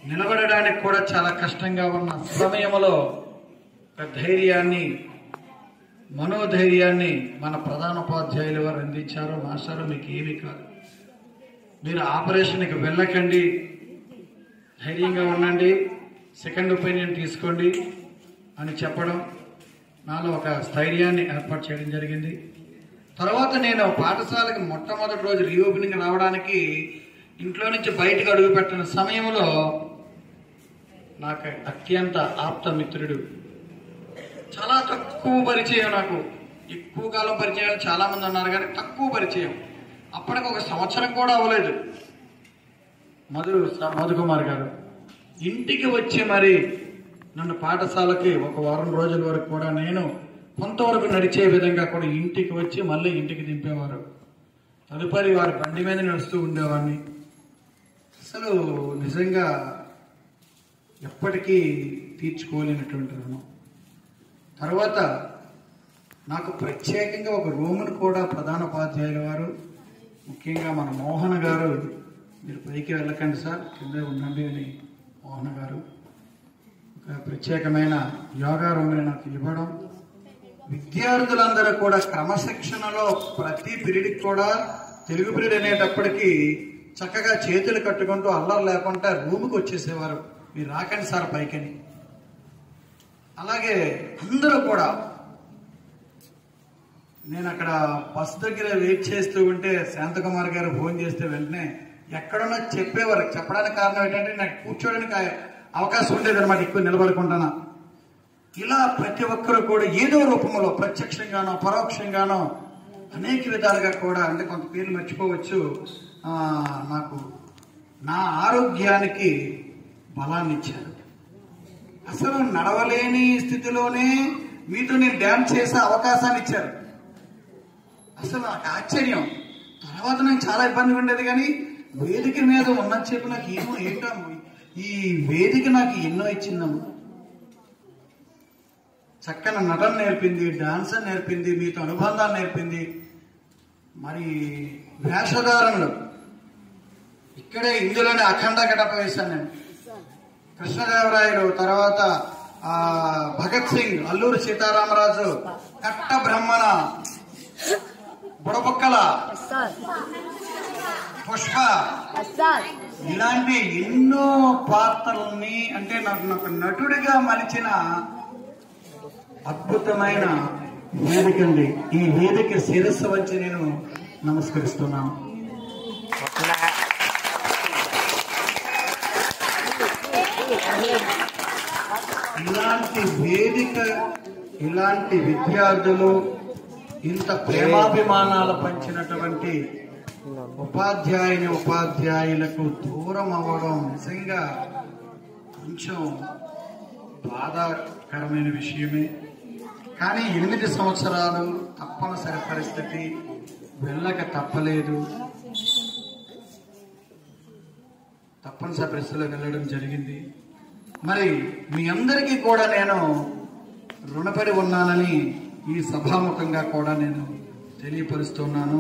నిలబడడానికి కూడా చాలా కష్టంగా ఉన్న సమయంలో ఒక ధైర్యాన్ని, మనోధైర్యాన్ని మన ప్రధానోపాధ్యాయులు వారు అందించారు. మాస్టారు, మీకు ఏమీ కాదు, మీరు ఆపరేషన్కి వెళ్ళకండి, ధైర్యంగా ఉండండి, సెకండ్ ఒపీనియన్ తీసుకోండి అని చెప్పడం నాలో ఒక స్థైర్యాన్ని ఏర్పాటు చేయడం జరిగింది. తర్వాత నేను పాఠశాలకి మొట్టమొదటి రోజు రీఓపెనింగ్ రావడానికి ఇంట్లో నుంచి బయటకు అడుగు పెట్టిన సమయంలో నాకు అత్యంత ఆప్త మిత్రుడు, చాలా తక్కువ పరిచయం, నాకు ఎక్కువ కాలం పరిచయాలు చాలా మంది ఉన్నారు కానీ తక్కువ పరిచయం, అప్పటికి 1 సంవత్సరం కూడా అవ్వలేదు, మధుకుమార్ గారు ఇంటికి వచ్చి మరి నన్ను పాఠశాలకి 1 వారం రోజుల వరకు కూడా నేను కొంతవరకు నడిచే విధంగా కూడా ఇంటికి వచ్చి మళ్ళీ ఇంటికి దింపేవారు. తదుపరి వారి బండి మీద నడుస్తూ ఉండేవాడిని. అసలు నిజంగా ఎప్పటికీ తీర్చుకోలేనటువంటి రుణం. తర్వాత నాకు ప్రత్యేకంగా ఒక రూమును కూడా ప్రధానోపాధ్యాయుల వారు, ముఖ్యంగా మన మోహన్ గారు, మీరు పైకి వెళ్ళకండి సార్, కింద ఉండండి అని మోహన్ గారు ఒక ప్రత్యేకమైన యోగా రూమ్ని నాకు ఇవ్వడం, విద్యార్థులందరూ కూడా క్రమశిక్షణలో ప్రతి పీరియడ్కి కూడా తెలుగు పీరియడ్ అనేటప్పటికీ చక్కగా చేతులు కట్టుకుంటూ అల్లరి లేకుండా రూమ్కి వచ్చేసేవారు, మీరు రాకండి సార్ పైకని. అలాగే అందరూ కూడా, నేను అక్కడ బస్ దగ్గర వెయిట్ చేస్తూ ఉంటే శాంతకుమార్ గారు ఫోన్ చేస్తే వెంటనే ఎక్కడున్నా చెప్పేవారు. చెప్పడానికి కారణం ఏంటంటే నాకు కూర్చోడానికి అవకాశం ఉండేది అనమాట, ఎక్కువ నిలబడుకుంటానా. ఇలా ప్రతి ఒక్కరూ కూడా ఏదో రూపంలో ప్రత్యక్షంగానో పరోక్షంగానో అనేక విధాలుగా కూడా, అంటే కొంత పేర్లు మర్చిపోవచ్చు, నాకు నా ఆరోగ్యానికి బలాన్ని ఇచ్చారు. అసలు నడవలేని స్థితిలోనే మీతో నేను డ్యాన్స్ చేసే అవకాశాన్ని ఇచ్చారు. అసలు నాకు ఆశ్చర్యం. తర్వాత నాకు చాలా ఇబ్బందిగా ఉండేది, కానీ వేదిక మీద ఉన్నది చెప్పి నాకు ఏంటో ఈ వేదిక నాకు ఎన్నో ఇచ్చిందమ్మా. చక్కని నటన నేర్పింది, డాన్స్ నేర్పింది, మీతో అనుబంధాలు నేర్పింది. మరి వేషధారణలు ఇక్కడే ఇందులోనే అఖండ గడప వేశాను నేను. కృష్ణదేవరాయలు, తర్వాత భగత్ సింగ్, అల్లూరి సీతారామరాజు, కట్ట బ్రహ్మణ, బుడబుక్కల, పుష్ప, ఇలాంటి ఎన్నో పాత్రల్ని, అంటే నాకు నటుడిగా మలిచిన అద్భుతమైన వేదిక అండి. ఈ వేదిక శిరస్సు వచ్చి నేను నమస్కరిస్తున్నాను. ఇలాంటి వేదిక, ఇలాంటి విద్యార్థులు, ఇంత ప్రేమాభిమానాలు పంచినటువంటి ఉపాధ్యాయులకు దూరం అవ్వడం నిజంగా కొంచెం బాధాకరమైన విషయమే. కానీ 8 సంవత్సరాలు తప్పనిసరి పరిస్థితి, వెళ్ళక తప్పలేదు, తప్పనిసరి పరిస్థితిలో వెళ్ళడం జరిగింది. మరి మీ అందరికీ కూడా నేను రుణపడి ఉన్నానని ఈ సభాముఖంగా కూడా నేను తెలియపరుస్తున్నాను.